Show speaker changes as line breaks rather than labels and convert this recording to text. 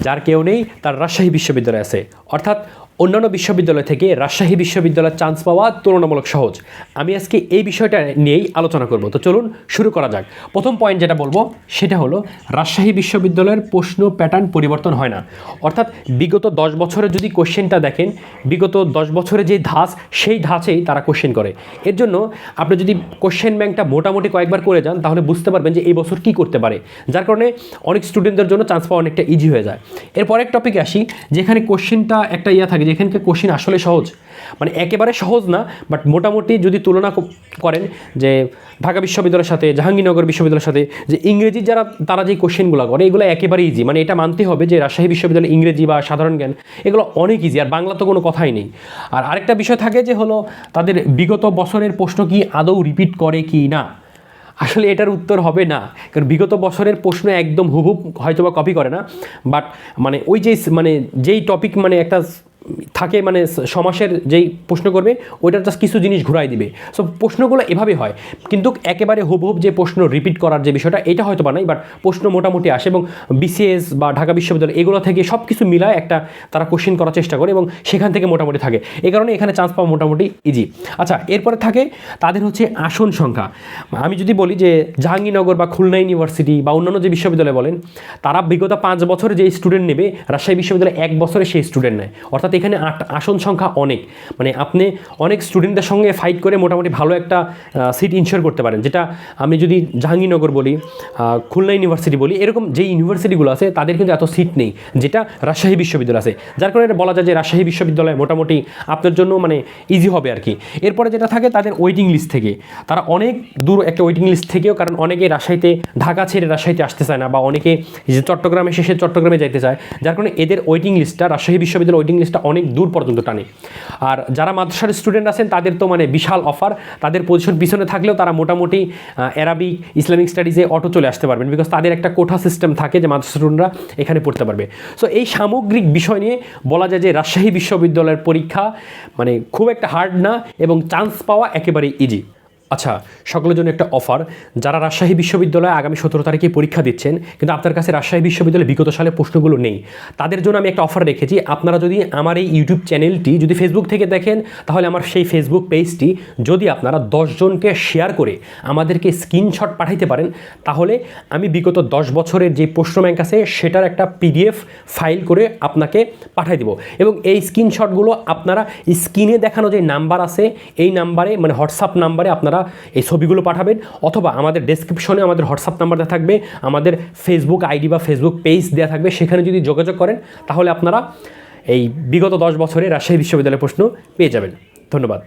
যার কেউ নেই তার রাজশাহী বিশ্ববিদ্যালয় আছে। অর্থাৎ অন্যান্য বিশ্ববিদ্যালয় থেকে রাজশাহী বিশ্ববিদ্যালয়ের চান্স পাওয়া তুলনামূলক সহজ। আমি আজকে এই বিষয়টা নিয়েই আলোচনা করব। তো চলুন শুরু করা যাক। প্রথম পয়েন্ট যেটা বলবো সেটা হলো রাজশাহী বিশ্ববিদ্যালয়ের প্রশ্ন প্যাটার্ন পরিবর্তন হয় না। অর্থাৎ বিগত 10 বছরে যদি কোশ্চেনটা দেখেন, বিগত 10 বছরে যে ধাঁচ সেই ধাঁচেই তারা কোশ্চেন করে। এর জন্য আপনি যদি কোশ্চেন ব্যাংকটা মোটামুটি কয়েকবার করে যান তাহলে বুঝতে পারবেন যে এই বছর কী করতে পারে, যার কারণে অনেক স্টুডেন্টদের জন্য চান্স পাওয়া অনেকটা ইজি হয়ে যায়। এরপর এক টপিকে আসি, যেখানে কোশ্চেনটা একটা থাকে, যেখানকার কোশ্চেন আসলে সহজ, মানে একেবারে সহজ না, বাট মোটামুটি যদি তুলনা করেন যে ঢাকা বিশ্ববিদ্যালয়ের সাথে জাহাঙ্গীরনগর বিশ্ববিদ্যালয়ের সাথে, যে ইংরেজি তারা যে কোশ্চেনগুলো করে এগুলো একেবারে ইজি। মানে এটা মানতে হবে যে রাজশাহী বিশ্ববিদ্যালয় ইংরেজি বা সাধারণ জ্ঞান এগুলো অনেক ইজি, আর বাংলা তো কোনো কথাই নেই। আর আরেকটা বিষয় থাকে যে হলো তাদের বিগত বছরের প্রশ্ন কি আদৌ রিপিট করে কি না। আসলে এটার উত্তর হবে না, কারণ বিগত বছরের প্রশ্ন একদম হুবহুব হয়তো বা কপি করে না, বাট মানে ওই যে মানে যেই টপিক মানে একটা থাকে, মানে সমাসের যেই প্রশ্ন করবে ওইটার জাস্ট কিছু জিনিস ঘুরাই দিবে। সো প্রশ্নগুলো এভাবে হয়, কিন্তু একেবারে হুবহুব যে প্রশ্ন রিপিট করার যে বিষয়টা এটা হয়তো বা নাই, বাট প্রশ্ন মোটামুটি আসে। এবং বিসিএস বা ঢাকা বিশ্ববিদ্যালয় এগুলো থেকে সব কিছু মিলায় একটা তারা কোশ্চেন করার চেষ্টা করে এবং সেখান থেকে মোটামুটি থাকে, এই কারণে এখানে চান্স পাওয়া মোটামুটি ইজি। আচ্ছা, এরপরে থাকে তাদের হচ্ছে আসন সংখ্যা। আমি যদি বলি যে জাহাঙ্গীরনগর বা খুলনা ইউনিভার্সিটি বা অন্যান্য যে বিশ্ববিদ্যালয় বলেন, তারা বিগত 5 বছরে যে স্টুডেন্ট নেবে রাজশাহী বিশ্ববিদ্যালয় 1 বছরে সেই স্টুডেন্ট নেয়। অর্থাৎ এখানে আসন সংখ্যা অনেক, মানে আপনি অনেক স্টুডেন্টদের সঙ্গে ফাইট করে মোটামুটি ভালো একটা সিট ইনশিওর করতে পারেন। যেটা আমি যদি জাহাঙ্গীরনগর বলি, খুলনা ইউনিভার্সিটি বলি, এরকম যে ইউনিভার্সিটিগুলো আছে তাদের কিন্তু এত সিট নেই যেটা রাজশাহী বিশ্ববিদ্যালয় আছে, যার কারণে বলা যায় যে রাজশাহী বিশ্ববিদ্যালয় মোটামুটি আপনার জন্য মানে ইজি হবে আর কি। এরপরে যেটা থাকে তাদের ওয়েটিং লিস্ট থেকে, তারা অনেক দূর একটা ওয়েটিং লিস্ট থেকেও, কারণ অনেকে রাজশাহীতে ঢাকা ছেড়ে রাজশাহীতে আসতে চায় না, বা অনেকে যে চট্টগ্রামে শেষে চট্টগ্রামে যাইতে চায়, যার কারণে এদের ওয়েটিং লিস্টটা রাজশাহী বিশ্ববিদ্যালয়ের ওয়েটিং লিস্টটা অনেক দূর পর্যন্ত টানে। আর যারা মাদ্রাসার স্টুডেন্ট আছেন তাদের তো মানে বিশাল অফার, তাদের পজিশন পিছনে থাকলেও তারা মোটামুটি অ্যারাবিক ইসলামিক স্টাডিজে অটো চলে আসতে পারবেন, বিকজ তাদের একটা কোঠা সিস্টেম থাকে যে মাদ্রাসা স্টুডেন্টরা এখানে পড়তে পারবে। সো এই সামগ্রিক বিষয় নিয়ে বলা যায় যে রাজশাহী বিশ্ববিদ্যালয়ের পরীক্ষা মানে খুব একটা হার্ড না এবং চান্স পাওয়া একেবারেই ইজি। আচ্ছা, সকলের জন্য একটা অফার, যারা রাজশাহী বিশ্ববিদ্যালয়ে আগামী 17 তারিখে পরীক্ষা দিচ্ছেন কিন্তু আপনার কাছে রাজশাহী বিশ্ববিদ্যালয়ে বিগত সালে প্রশ্নগুলো নেই, তাদের জন্য আমি একটা অফার রেখেছি। আপনারা যদি আমার এই ইউটিউব চ্যানেলটি যদি ফেসবুক থেকে দেখেন, তাহলে আমার সেই ফেসবুক পেজটি যদি আপনারা 10 জনকে শেয়ার করে আমাদেরকে স্ক্রিনশট পাঠাইতে পারেন, তাহলে আমি বিগত 10 বছরের যে প্রশ্ন ব্যাংক আছে সেটার একটা PDF ফাইল করে আপনাকে পাঠাই দেব। এবং এই স্ক্রিনশটগুলো আপনারা স্ক্রিনে দেখানো যে নাম্বার আছে এই নাম্বারে, মানে হোয়াটসঅ্যাপ নাম্বারে আপনারা এই ছবিগুলো পাঠাবেন, অথবা আমাদের ডেসক্রিপশনে আমাদের হোয়াটসঅ্যাপ নাম্বার দেওয়া থাকবে, আমাদের ফেসবুক আইডি বা ফেসবুক পেজ দেওয়া থাকবে, সেখানে যদি যোগাযোগ করেন তাহলে আপনারা এই বিগত 10 বছরে রাজশাহী বিশ্ববিদ্যালয়ের প্রশ্ন পেয়ে যাবেন। ধন্যবাদ।